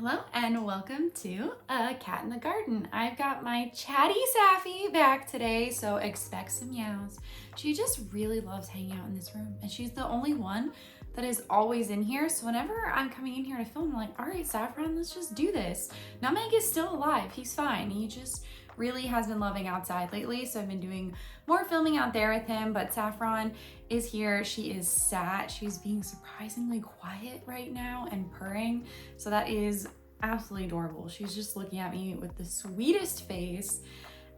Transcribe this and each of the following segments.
Hello and welcome to A Cat in the Garden. I've got my chatty Safi back today, so expect some meows. She just really loves hanging out in this room, and she's the only one that is always in here. So whenever I'm coming in here to film, I'm like, all right, Saffron, let's just do this. Nutmeg is still alive. He's fine. He just really has been loving outside lately, so I've been doing more filming out there with him. But Saffron is here. She is sat. She's being surprisingly quiet right now and purring, so that is absolutely adorable. She's just looking at me with the sweetest face,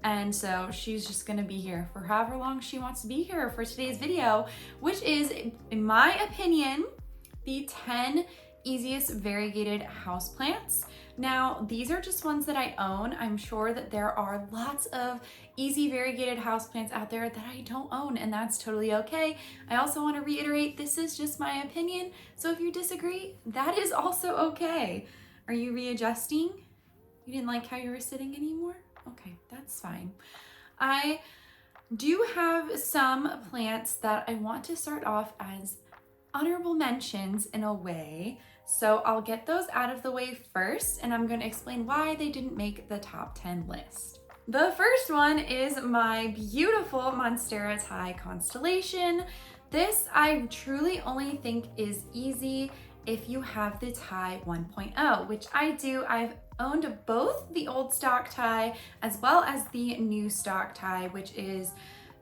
and so she's just gonna be here for however long she wants to be here for today's video, which is, in my opinion, the 10 easiest variegated houseplants. Now, these are just ones that I own. I'm sure that there are lots of easy variegated houseplants out there that I don't own, and that's totally okay. I also want to reiterate, this is just my opinion, so if you disagree, that is also okay. Are you readjusting? You didn't like how you were sitting anymore? Okay, that's fine. I do have some plants that I want to start off as honorable mentions in a way. So I'll get those out of the way first, and I'm going to explain why they didn't make the top 10 list. The first one is my beautiful Monera Albo constellation. This I truly only think is easy if you have the thae 1.0, which I do. I've owned both the old stock thae as well as the new stock thae, which is,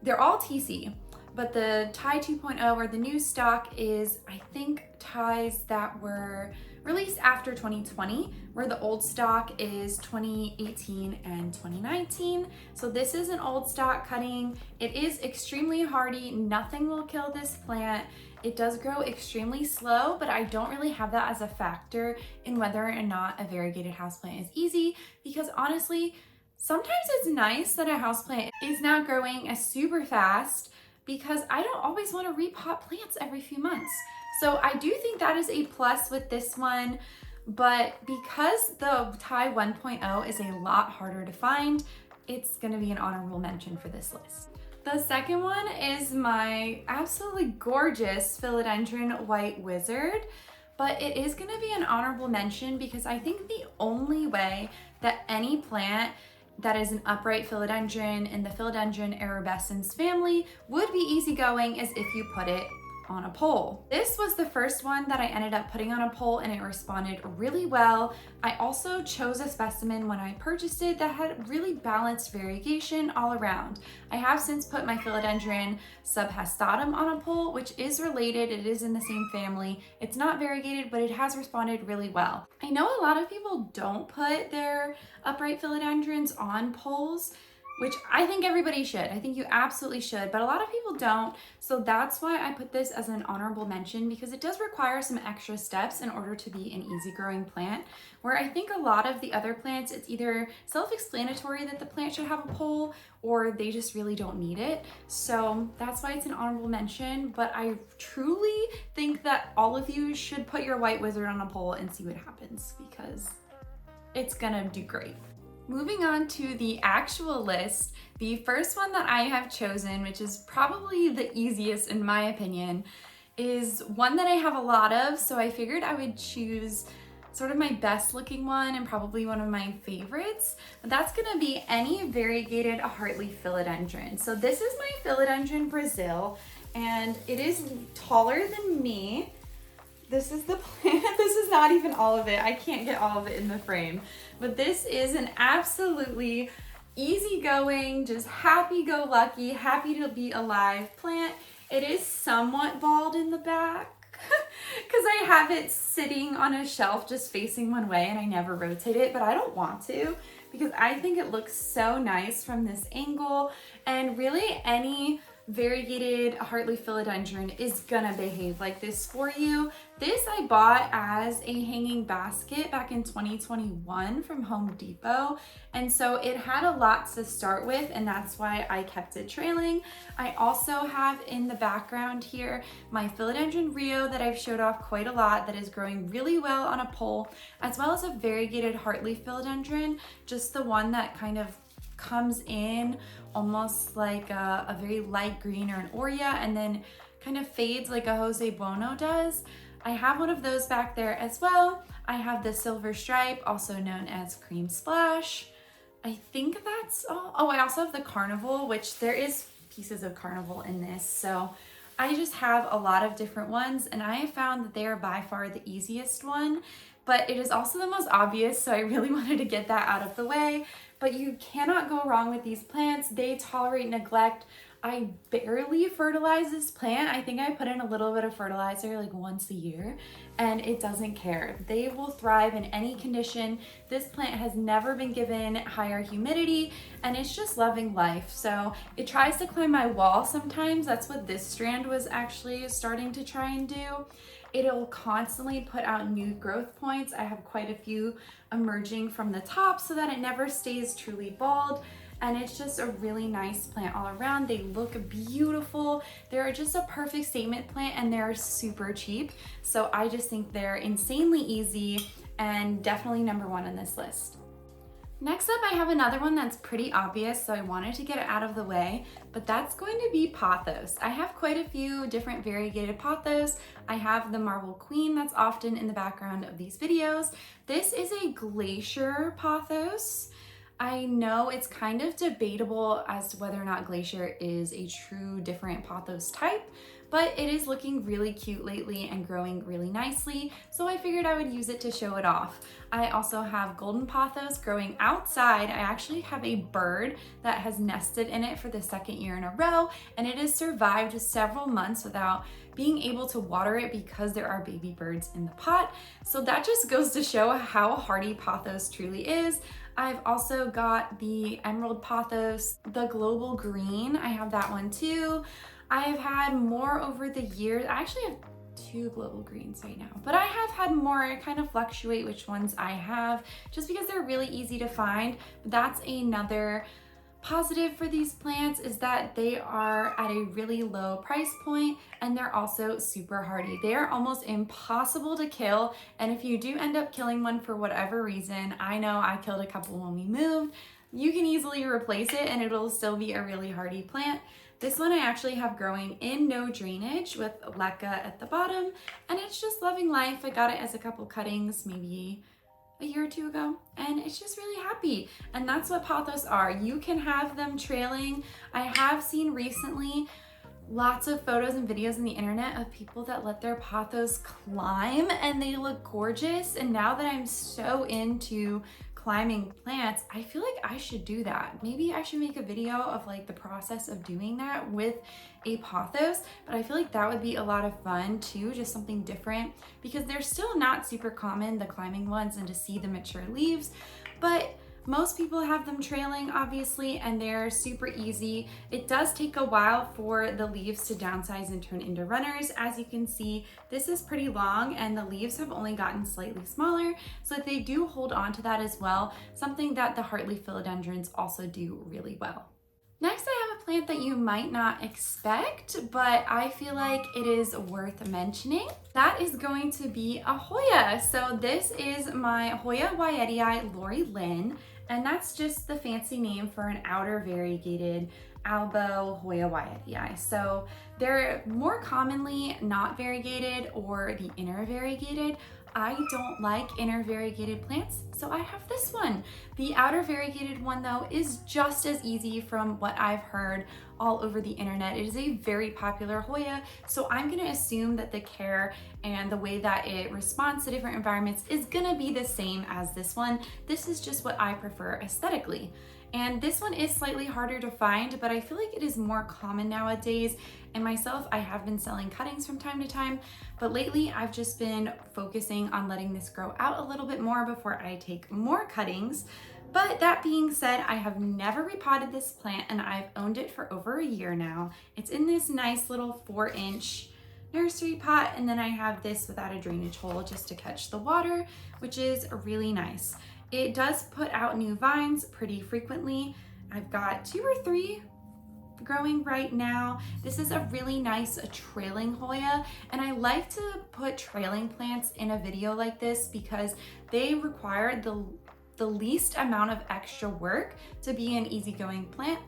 they're all TC. But the thae 2.0 or the new stock is, I think, thaes that were released after 2020, where the old stock is 2018 and 2019. So this is an old stock cutting. It is extremely hardy. Nothing will kill this plant. It does grow extremely slow, but I don't really have that as a factor in whether or not a variegated houseplant is easy, because honestly, sometimes it's nice that a houseplant is not growing as super fast, because I don't always want to repot plants every few months. So I do think that is a plus with this one, but because the thae 1.0 is a lot harder to find, it's gonna be an honorable mention for this list. The second one is my absolutely gorgeous Philodendron White Wizard, but it is gonna be an honorable mention because I think the only way that any plant that is an upright philodendron in the Philodendron arabescens family would be easygoing is if you put it on a pole. This was the first one that I ended up putting on a pole, and it responded really well. I also chose a specimen when I purchased it that had really balanced variegation all around. I have since put my Philodendron subhastatum on a pole, which is related. It is in the same family. It's not variegated, but it has responded really well. I know a lot of people don't put their upright philodendrons on poles, which I think everybody should. I think you absolutely should, but a lot of people don't. So that's why I put this as an honorable mention, because it does require some extra steps in order to be an easy growing plant, where I think a lot of the other plants, it's either self-explanatory that the plant should have a pole, or they just really don't need it. So that's why it's an honorable mention, but I truly think that all of you should put your white wizard on a pole and see what happens, because it's gonna do great. Moving on to the actual list, the first one that I have chosen, which is probably the easiest in my opinion, is one that I have a lot of, so I figured I would choose sort of my best looking one and probably one of my favorites. But that's gonna be any variegated heartleaf philodendron. So this is my Philodendron Brazil, and it is taller than me. This is the plant. This is not even all of it. I can't get all of it in the frame. But this is an absolutely easygoing, just happy-go-lucky, happy to be alive plant. It is somewhat bald in the back because I have it sitting on a shelf just facing one way and I never rotate it, but I don't want to because I think it looks so nice from this angle. And really any variegated heartleaf philodendron is gonna behave like this for you. This I bought as a hanging basket back in 2021 from Home Depot, and so it had a lot to start with, and that's why I kept it trailing. I also have in the background here my Philodendron Rio that I've showed off quite a lot that is growing really well on a pole, as well as a variegated heartleaf philodendron, just the one that kind of comes in almost like a very light green or an Oria and then kind of fades like a Jose Bono does. I have one of those back there as well. I have the Silver Stripe, also known as Cream Splash. I think that's all. Oh, I also have the Carnival, which there is pieces of Carnival in this. So I just have a lot of different ones, and I have found that they are by far the easiest one, but it is also the most obvious, so I really wanted to get that out of the way. But you cannot go wrong with these plants. They tolerate neglect. I barely fertilize this plant. I think I put in a little bit of fertilizer like once a year, and it doesn't care. They will thrive in any condition. This plant has never been given higher humidity, and it's just loving life. So it tries to climb my wall sometimes. That's what this strand was actually starting to try and do. It'll constantly put out new growth points. I have quite a few emerging from the top so that it never stays truly bald. And it's just a really nice plant all around. They look beautiful. They're just a perfect statement plant, and they're super cheap. So I just think they're insanely easy and definitely number one on this list. Next up, I have another one that's pretty obvious, so I wanted to get it out of the way, but that's going to be pothos. I have quite a few different variegated pothos. I have the Marble Queen that's often in the background of these videos. This is a glacier pothos. I know it's kind of debatable as to whether or not glacier is a true different pothos type, but it is looking really cute lately and growing really nicely, so I figured I would use it to show it off. I also have golden pothos growing outside. I actually have a bird that has nested in it for the second year in a row, and it has survived several months without being able to water it because there are baby birds in the pot. So that just goes to show how hardy pothos truly is. I've also got the Emerald Pothos, the Global Green. I have that one too. I've had more over the years. I actually have two Global Greens right now, but I have had more. I kind of fluctuate which ones I have just because they're really easy to find. That's another positive for these plants, is that they are at a really low price point, and they're also super hardy. They are almost impossible to kill, and if you do end up killing one for whatever reason, I know I killed a couple when we moved, you can easily replace it and it'll still be a really hardy plant. This one I actually have growing in no drainage with leca at the bottom, and it's just loving life. I got it as a couple cuttings maybe a year or two ago, and it's just really happy. And that's what pothos are. You can have them trailing. I have seen recently lots of photos and videos on the internet of people that let their pothos climb, and they look gorgeous. And now that I'm so into climbing plants, I feel like I should do that. Maybe I should make a video of like the process of doing that with a pothos, but I feel like that would be a lot of fun too, just something different, because they're still not super common, the climbing ones, and to see the mature leaves, but most people have them trailing, obviously, and they're super easy. It does take a while for the leaves to downsize and turn into runners. As you can see, this is pretty long and the leaves have only gotten slightly smaller, so they do hold on to that as well, something that the heartleaf philodendrons also do really well. Next, I have a plant that you might not expect, but I feel like it is worth mentioning. That is going to be a Hoya. So this is my Hoya Fua Lynn, and that's just the fancy name for an outer variegated Albo Hoya Fua. So they're more commonly not variegated or the inner variegated. I don't like inner variegated plants, so I have this one. The outer variegated one though is just as easy from what I've heard all over the internet. It is a very popular Hoya, so I'm gonna assume that the care and the way that it responds to different environments is gonna be the same as this one. This is just what I prefer aesthetically. And this one is slightly harder to find, but I feel like it is more common nowadays. And myself, I have been selling cuttings from time to time, but lately I've just been focusing on letting this grow out a little bit more before I take more cuttings. But that being said, I have never repotted this plant and I've owned it for over a year now. It's in this nice little 4-inch nursery pot, and then I have this without a drainage hole just to catch the water, which is really nice. It does put out new vines pretty frequently. I've got 2 or 3 growing right now. This is a really nice trailing Hoya, and I like to put trailing plants in a video like this because they require the least amount of extra work to be an easygoing plant.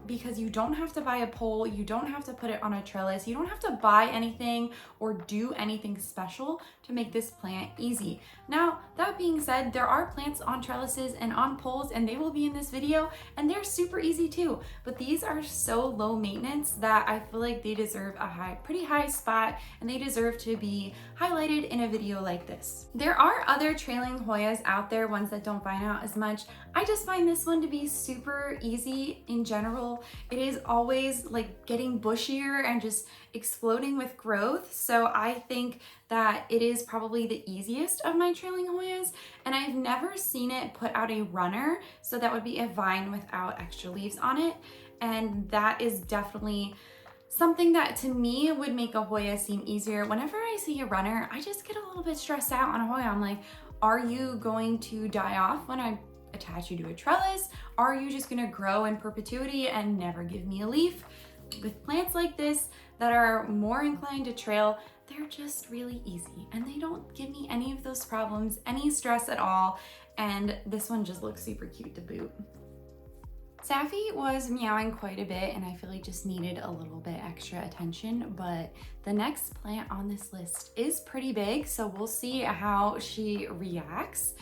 because you don't have to buy a pole, you don't have to put it on a trellis, you don't have to buy anything or do anything special to make this plant easy. Now, that being said, there are plants on trellises and on poles, and they will be in this video, and they're super easy too, but these are so low maintenance that I feel like they deserve a pretty high spot, and they deserve to be highlighted in a video like this. There are other trailing Hoyas out there, ones that don't vine out as much. I just find this one to be super easy in general. It is always like getting bushier and just exploding with growth. So I think that it is probably the easiest of my trailing Hoyas, and I've never seen it put out a runner. So that would be a vine without extra leaves on it. And that is definitely something that to me would make a Hoya seem easier. Whenever I see a runner, I just get a little bit stressed out on a Hoya. I'm like, are you going to die off when I attach you to a trellis? Are you just gonna grow in perpetuity and never give me a leaf? With plants like this that are more inclined to trail, they're just really easy and they don't give me any of those problems, any stress at all. And this one just looks super cute to boot. Safi was meowing quite a bit and I feel like just needed a little bit extra attention, but the next plant on this list is pretty big, so we'll see how she reacts.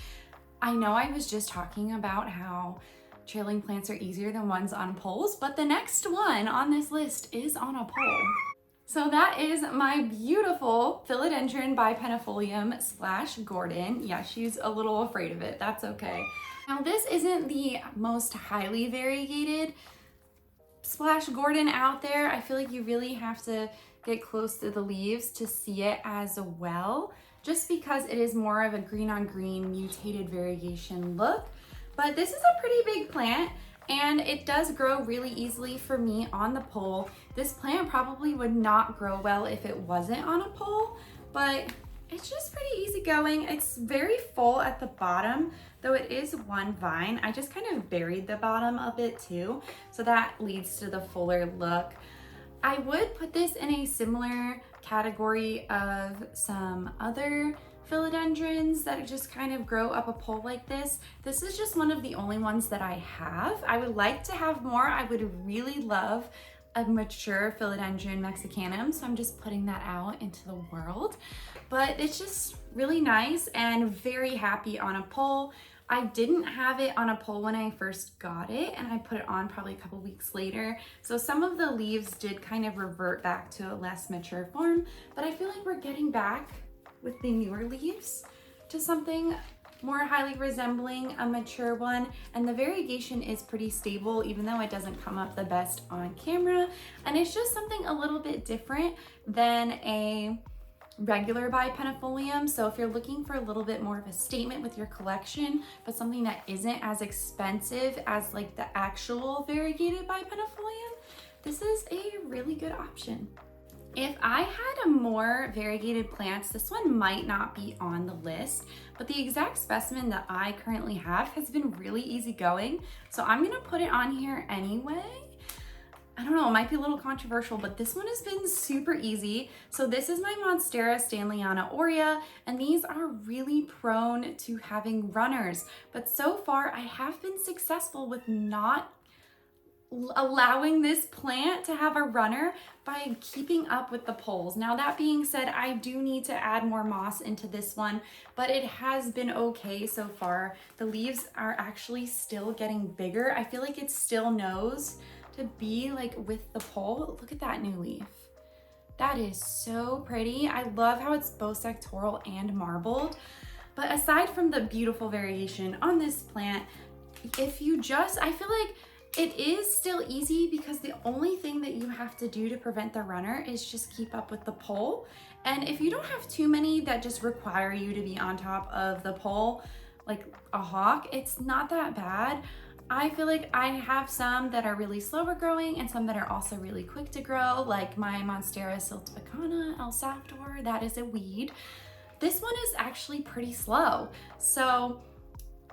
I know I was just talking about how trailing plants are easier than ones on poles, but the next one on this list is on a pole. So that is my beautiful Philodendron bipennifolium slash Gordon. Yeah, she's a little afraid of it. That's okay. Now this isn't the most highly variegated splash Gordon out there. I feel like you really have to get close to the leaves to see it as well, just because it is more of a green on green mutated variegation look. But this is a pretty big plant and it does grow really easily for me on the pole. This plant probably would not grow well if it wasn't on a pole, but it's just pretty easy going. It's very full at the bottom, though it is one vine. I just kind of buried the bottom a bit too, so that leads to the fuller look. I would put this in a similar category of some other philodendrons that just kind of grow up a pole like this. This is just one of the only ones that I have. I would like to have more. I would really love a mature Philodendron mexicanum, so I'm just putting that out into the world. But it's just really nice and very happy on a pole. I didn't have it on a pole when I first got it, and I put it on probably a couple weeks later. So some of the leaves did kind of revert back to a less mature form, but I feel like we're getting back with the newer leaves to something more highly resembling a mature one. And the variegation is pretty stable, even though it doesn't come up the best on camera. And it's just something a little bit different than a regular bipennifolium. So if you're looking for a little bit more of a statement with your collection, but something that isn't as expensive as like the actual variegated bipennifolium, this is a really good option. If I had a more variegated plants, this one might not be on the list, but the exact specimen that I currently have has been really easy going. So I'm gonna put it on here anyway. I don't know, it might be a little controversial, but this one has been super easy. So this is my Monstera Stanleyana aurea, and these are really prone to having runners. But so far I have been successful with not allowing this plant to have a runner by keeping up with the poles. Now that being said, I do need to add more moss into this one, but it has been okay so far. The leaves are actually still getting bigger. I feel like it still knows to be like with the pole. Look at that new leaf. That is so pretty. I love how it's both sectoral and marbled. But aside from the beautiful variation on this plant, if you just, I feel like it is still easy because the only thing that you have to do to prevent the runner is just keep up with the pole. And if you don't have too many that just require you to be on top of the pole, like a hawk, it's not that bad. I feel like I have some that are really slower growing and some that are also really quick to grow, like my Monstera siltepecana El Salvador, that is a weed. This one is actually pretty slow. So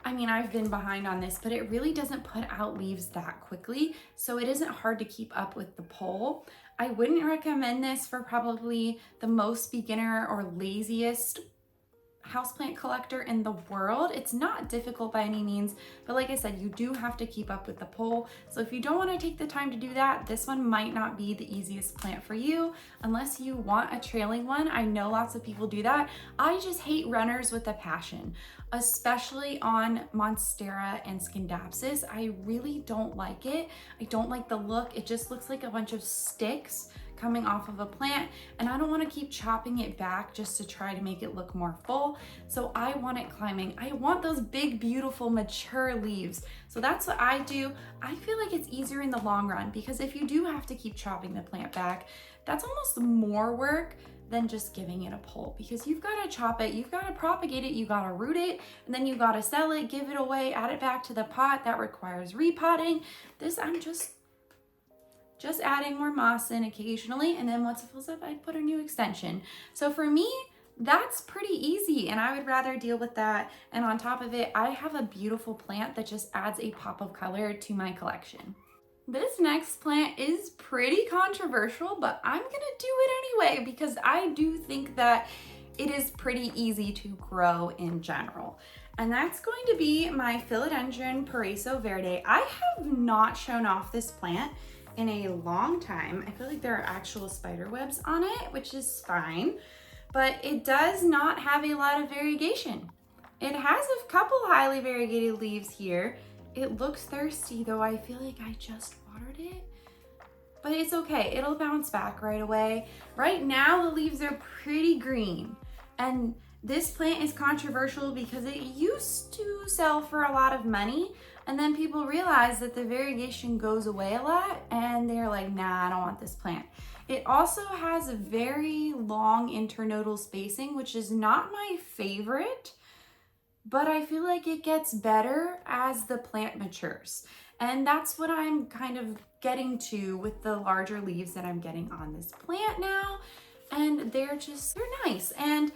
I mean, I've been behind on this, but it really doesn't put out leaves that quickly, so it isn't hard to keep up with the pole. I wouldn't recommend this for probably the most beginner or laziest houseplant collector in the world. It's not difficult by any means, but like I said, you do have to keep up with the pole. So if you don't want to take the time to do that, this one might not be the easiest plant for you unless you want a trailing one. I know lots of people do that. I just hate runners with a passion, especially on Monstera and Dapsis. I really don't like it. I don't like the look. It just looks like a bunch of sticks coming off of a plant, and I don't want to keep chopping it back just to try to make it look more full. So I want it climbing. I want those big, beautiful, mature leaves. So that's what I do. I feel like it's easier in the long run because if you do have to keep chopping the plant back, that's almost more work than just giving it a pole, because you've got to chop it, you've got to propagate it, you got to root it, and then you got to sell it, give it away, add it back to the pot. That requires repotting. This, I'm just adding more moss in occasionally, and then once it fills up, I put a new extension. So for me, that's pretty easy, and I would rather deal with that. And on top of it, I have a beautiful plant that just adds a pop of color to my collection. This next plant is pretty controversial, but I'm gonna do it anyway because I do think that it is pretty easy to grow in general. And that's going to be my Philodendron Peraso Verde. I have not shown off this plant in a long time. I feel like there are actual spider webs on it, which is fine, but it does not have a lot of variegation. It has a couple highly variegated leaves here. It looks thirsty though. I feel like I just watered it, but it's okay. It'll bounce back right away. Right now, the leaves are pretty green, and this plant is controversial because it used to sell for a lot of money, and then people realize that the variegation goes away a lot, and they're like, nah, I don't want this plant. It also has a very long internodal spacing, which is not my favorite, but I feel like it gets better as the plant matures. And that's what I'm kind of getting to with the larger leaves that I'm getting on this plant now. And they're nice. And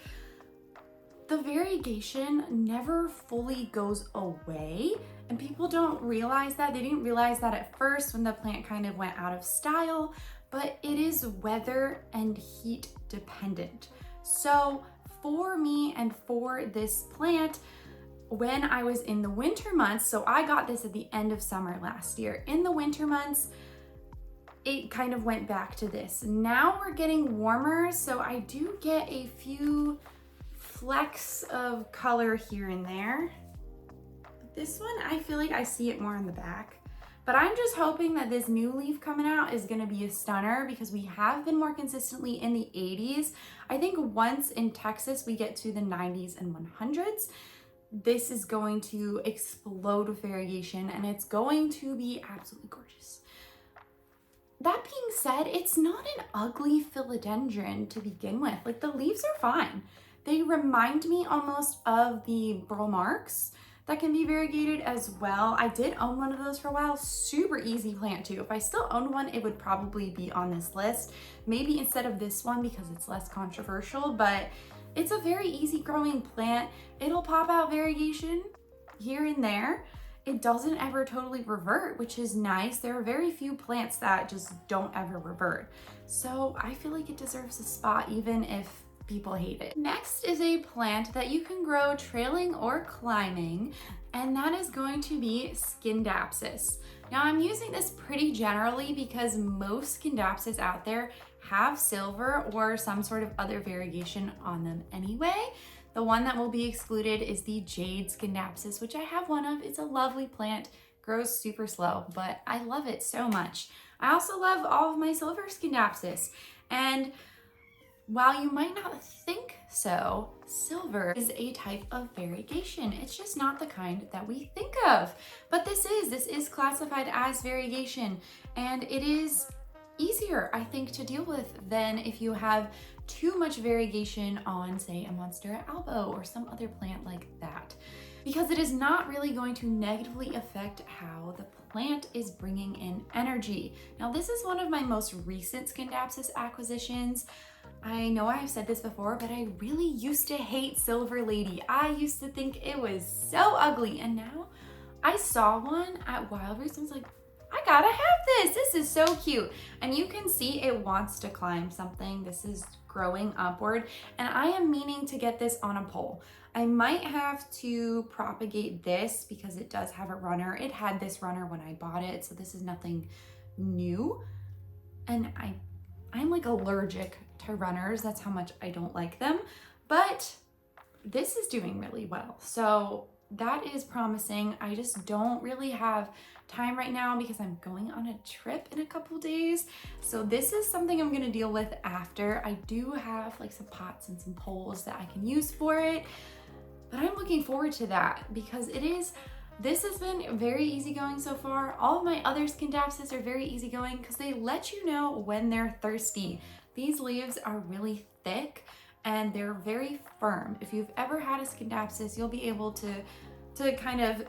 the variegation never fully goes away, and people don't realize that. They didn't realize that at first when the plant kind of went out of style, but it is weather and heat dependent. So for me and for this plant, when I was in the winter months, so I got this at the end of summer last year, in the winter months, it kind of went back to this. Now we're getting warmer, so I do get a few flecks of color here and there. This one, I feel like I see it more in the back, but I'm just hoping that this new leaf coming out is gonna be a stunner because we have been more consistently in the 80s. I think once in Texas we get to the 90s and 100s, this is going to explode with variegation and it's going to be absolutely gorgeous. That being said, it's not an ugly philodendron to begin with. Like, the leaves are fine. They remind me almost of the burl marks that can be variegated as well. I did own one of those for a while. Super easy plant too. If I still owned one, it would probably be on this list. Maybe instead of this one because it's less controversial, but it's a very easy growing plant. It'll pop out variegation here and there. It doesn't ever totally revert, which is nice. There are very few plants that just don't ever revert. So I feel like it deserves a spot even if people hate it. Next is a plant that you can grow trailing or climbing, and that is going to be Dapsis. Now I'm using this pretty generally because most Dapsis out there have silver or some sort of other variegation on them anyway. The one that will be excluded is the Jade Dapsis, which I have one of. It's a lovely plant, grows super slow, but I love it so much. I also love all of my silver Dapsis, and while you might not think so, silver is a type of variegation. It's just not the kind that we think of. But this is classified as variegation, and it is easier, I think, to deal with than if you have too much variegation on, say, a Monera Albo or some other plant like that, because it is not really going to negatively affect how the plant is bringing in energy. Now, this is one of my most recent Dapsis acquisitions. I know I've said this before, but I really used to hate Silver Lady. I used to think it was so ugly, and now I saw one at Wild Roots and was like, I gotta have this. This is so cute. And you can see it wants to climb something. This is growing upward, and I am meaning to get this on a pole. I might have to propagate this because it does have a runner. It had this runner when I bought it, so this is nothing new. And I'm like allergic to runners. That's how much I don't like them. But this is doing really well. So that is promising. I just don't really have time right now because I'm going on a trip in a couple days. So this is something I'm gonna deal with after. I do have like some pots and some poles that I can use for it, but I'm looking forward to that because this has been very easygoing so far. All of my other skin Dapsis are very easygoing because they let you know when they're thirsty. These leaves are really thick and they're very firm. If you've ever had a skin Dapsis, you'll be able to kind of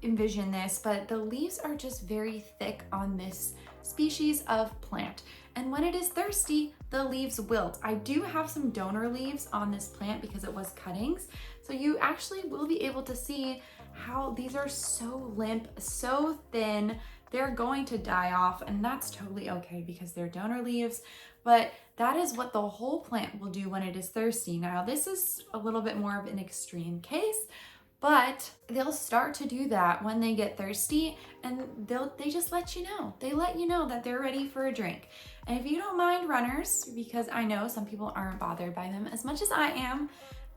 envision this, but the leaves are just very thick on this species of plant. And when it is thirsty, the leaves wilt. I do have some donor leaves on this plant because it was cuttings. So you actually will be able to see how these are so limp, so thin, they're going to die off, and that's totally okay because they're donor leaves, but that is what the whole plant will do when it is thirsty. Now, this is a little bit more of an extreme case, but they'll start to do that when they get thirsty, and they just let you know. They let you know that they're ready for a drink. And if you don't mind runners, because I know some people aren't bothered by them as much as I am,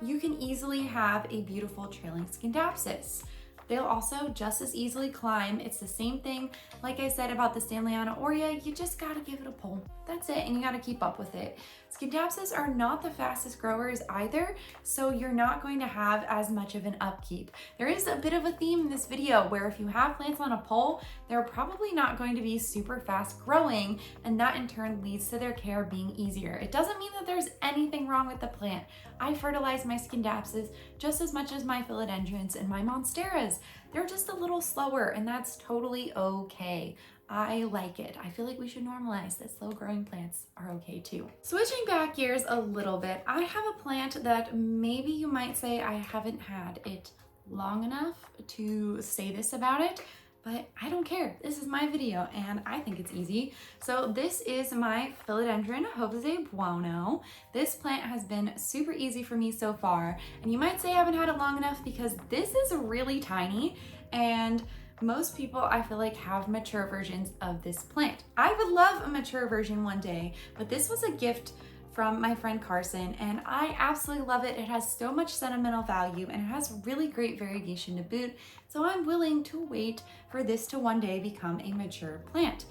you can easily have a beautiful trailing skin Dapsis. They'll also just as easily climb. It's the same thing, like I said about the Leana Aurea, you just gotta give it a pull. That's it, and you gotta keep up with it. Skin Dapsis are not the fastest growers either, so you're not going to have as much of an upkeep. There is a bit of a theme in this video where if you have plants on a pole, they're probably not going to be super fast growing, and that in turn leads to their care being easier. It doesn't mean that there's anything wrong with the plant. I fertilize my skin Dapsis just as much as my philodendrons and my monsteras. They're just a little slower, and that's totally okay. I like it. I feel like we should normalize that slow growing plants are okay too. Switching back gears a little bit, I have a plant that maybe you might say I haven't had it long enough to say this about it, but I don't care. This is my video and I think it's easy. So this is my Philodendron Hoya Bono. This plant has been super easy for me so far, and you might say I haven't had it long enough because this is really tiny, and most people, I feel like, have mature versions of this plant. I would love a mature version one day, but this was a gift from my friend Carson, and I absolutely love it. It has so much sentimental value, and it has really great variegation to boot, so I'm willing to wait for this to one day become a mature plant.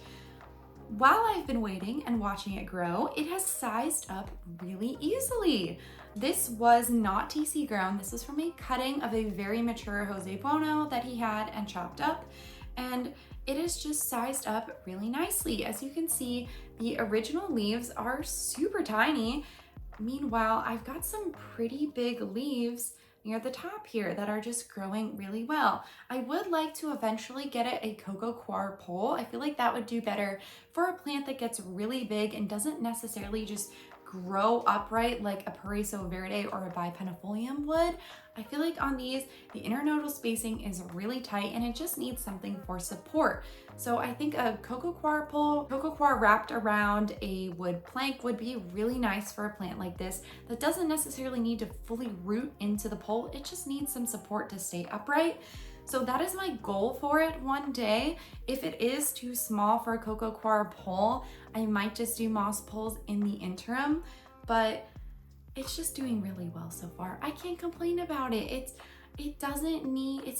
While I've been waiting and watching it grow, it has sized up really easily. This was not TC grown. This was from a cutting of a very mature Hoya Bono that he had and chopped up, and it is just sized up really nicely. As you can see, the original leaves are super tiny. Meanwhile, I've got some pretty big leaves near the top here that are just growing really well. I would like to eventually get it a coco coir pole. I feel like that would do better for a plant that gets really big and doesn't necessarily just grow upright like a Peraso Verde or a bipenifolium would. I feel like on these, the internodal spacing is really tight and it just needs something for support. So I think a coco coir pole, coco coir wrapped around a wood plank would be really nice for a plant like this that doesn't necessarily need to fully root into the pole. It just needs some support to stay upright. So that is my goal for it one day. If it is too small for a coco coir pole, I might just do moss poles in the interim, but it's just doing really well so far. I can't complain about it. It's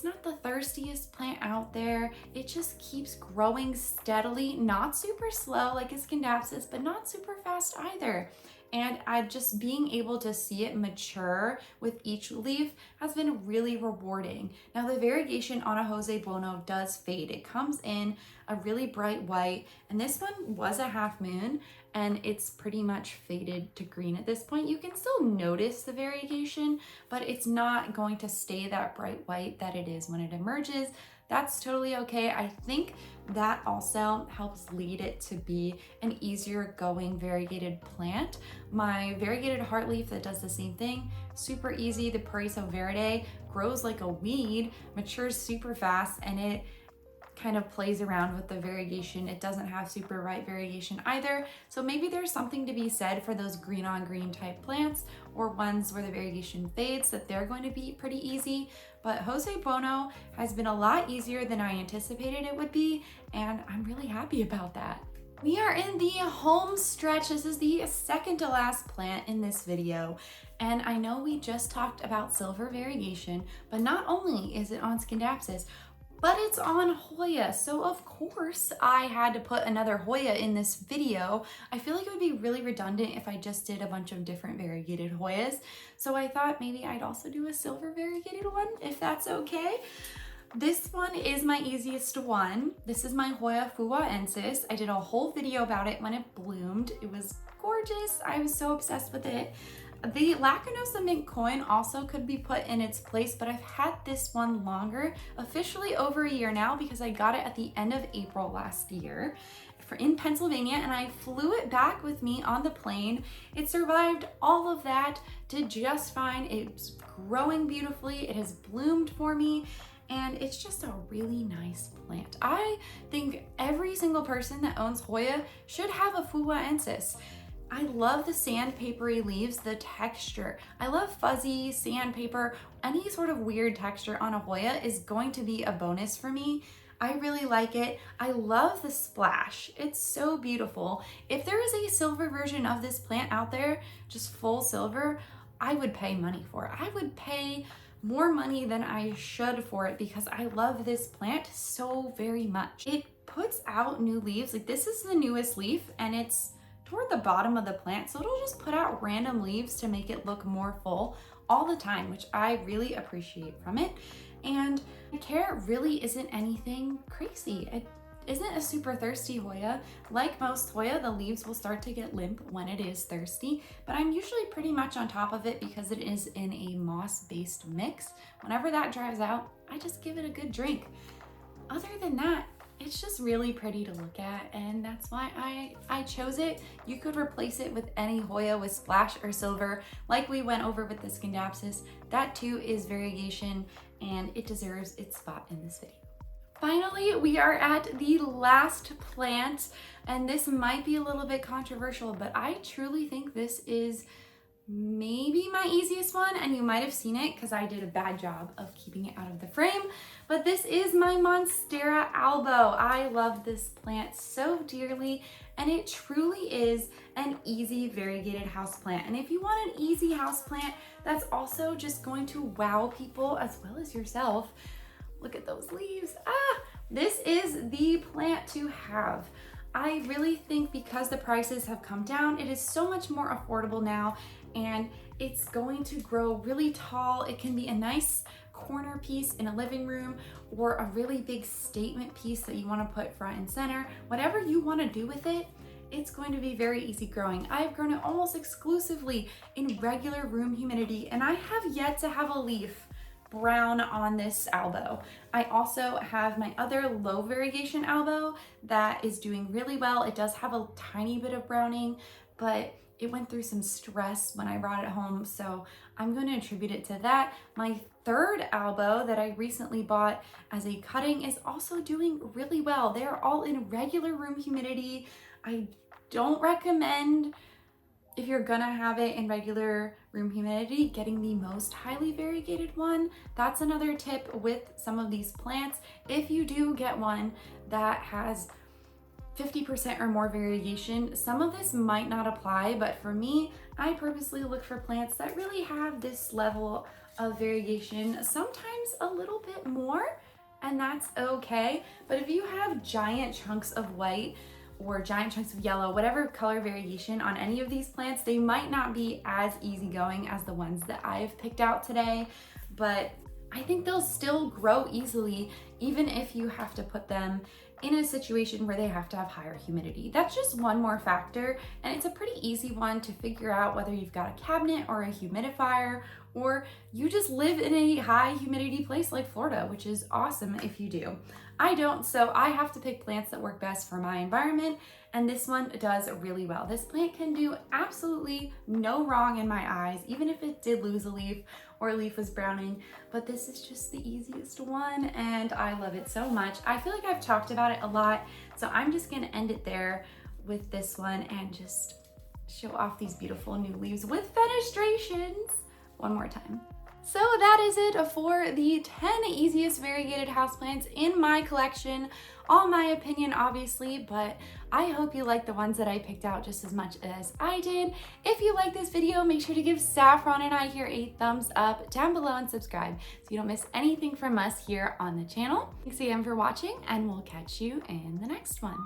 not the thirstiest plant out there. It just keeps growing steadily, not super slow like a skin Dapsis, but not super fast either. And just being able to see it mature with each leaf has been really rewarding. Now the variegation on a Hoya Bono does fade. It comes in a really bright white, and this one was a half moon, and it's pretty much faded to green at this point. You can still notice the variegation, but it's not going to stay that bright white that it is when it emerges. That's totally okay. I think that also helps lead it to be an easier going variegated plant. My variegated heartleaf that does the same thing, super easy. The Peraso Verde grows like a weed, matures super fast, and kind of plays around with the variegation. It doesn't have super bright variegation either. So maybe there's something to be said for those green on green type plants, or ones where the variegation fades, that they're going to be pretty easy. But Jose Bono has been a lot easier than I anticipated it would be, and I'm really happy about that. We are in the home stretch. This is the second to last plant in this video. And I know we just talked about silver variegation, but not only is it on Dapsis, but it's on Hoya. So of course I had to put another Hoya in this video. I feel like it would be really redundant if I just did a bunch of different variegated Hoyas. So I thought maybe I'd also do a silver variegated one, if that's okay. This one is my easiest one. This is my Hoya Fua Enus. I did a whole video about it when it bloomed. It was gorgeous. I was so obsessed with it. The Lacrimosa mint coin also could be put in its place, but I've had this one longer, officially over a year now, because I got it at the end of April last year in Pennsylvania, and I flew it back with me on the plane. It survived all of that, did just fine. It's growing beautifully. It has bloomed for me. And it's just a really nice plant. I think every single person that owns Hoya should have a Fua Enus. I love the sandpapery leaves, the texture. I love fuzzy sandpaper. Any sort of weird texture on a Hoya is going to be a bonus for me. I really like it. I love the splash. It's so beautiful. If there is a silver version of this plant out there, just full silver, I would pay money for it. I would pay more money than I should for it because I love this plant so very much. It puts out new leaves. Like, this is the newest leaf and it's toward the bottom of the plant, so it'll just put out random leaves to make it look more full all the time, which I really appreciate from it. And the carrot really isn't anything crazy. It isn't a super thirsty Hoya. Like most Hoya, the leaves will start to get limp when it is thirsty, but I'm usually pretty much on top of it because it is in a moss-based mix. Whenever that dries out, I just give it a good drink. Other than that, it's just really pretty to look at, and that's why I chose it. You could replace it with any Hoya with splash or silver, like we went over with the Dapsis. That too is variegation, and it deserves its spot in this video. Finally, we are at the last plant, and this might be a little bit controversial, but I truly think this is maybe my easiest one, and you might have seen it because I did a bad job of keeping it out of the frame, but this is my Monera Albo. I love this plant so dearly, and it truly is an easy variegated houseplant. And if you want an easy houseplant that's also just going to wow people as well as yourself, look at those leaves. This is the plant to have. I really think because the prices have come down, it is so much more affordable now, and it's going to grow really tall. It can be a nice corner piece in a living room or a really big statement piece that you want to put front and center. Whatever you want to do with it, it's going to be very easy growing. I've grown it almost exclusively in regular room humidity, and I have yet to have a leaf brown on this Albo. I also have my other low variegation Albo that is doing really well. It does have a tiny bit of browning, but it went through some stress when I brought it home, so I'm going to attribute it to that. My third Albo that I recently bought as a cutting is also doing really well. They're all in regular room humidity. I don't recommend, if you're gonna have it in regular room humidity, getting the most highly variegated one. That's another tip with some of these plants. If you do get one that has 50% or more variegation, some of this might not apply, but for me, I purposely look for plants that really have this level of variegation, sometimes a little bit more, and that's okay. But if you have giant chunks of white or giant chunks of yellow, whatever color variegation on any of these plants, they might not be as easygoing as the ones that I've picked out today, but I think they'll still grow easily even if you have to put them in a situation where they have to have higher humidity. That's just one more factor, and it's a pretty easy one to figure out whether you've got a cabinet or a humidifier or you just live in a high humidity place like Florida, which is awesome if you do. I don't, so I have to pick plants that work best for my environment, and this one does really well. This plant can do absolutely no wrong in my eyes, even if it did lose a leaf or a leaf was browning, but this is just the easiest one and I love it so much. I feel like I've talked about it a lot, so I'm just gonna end it there with this one and just show off these beautiful new leaves with fenestrations one more time. So that is it for the 10 easiest variegated houseplants in my collection. All my opinion, obviously, but I hope you like the ones that I picked out just as much as I did. If you like this video, make sure to give Saffron and I here a thumbs up down below and subscribe so you don't miss anything from us here on the channel. Thanks again for watching, and we'll catch you in the next one.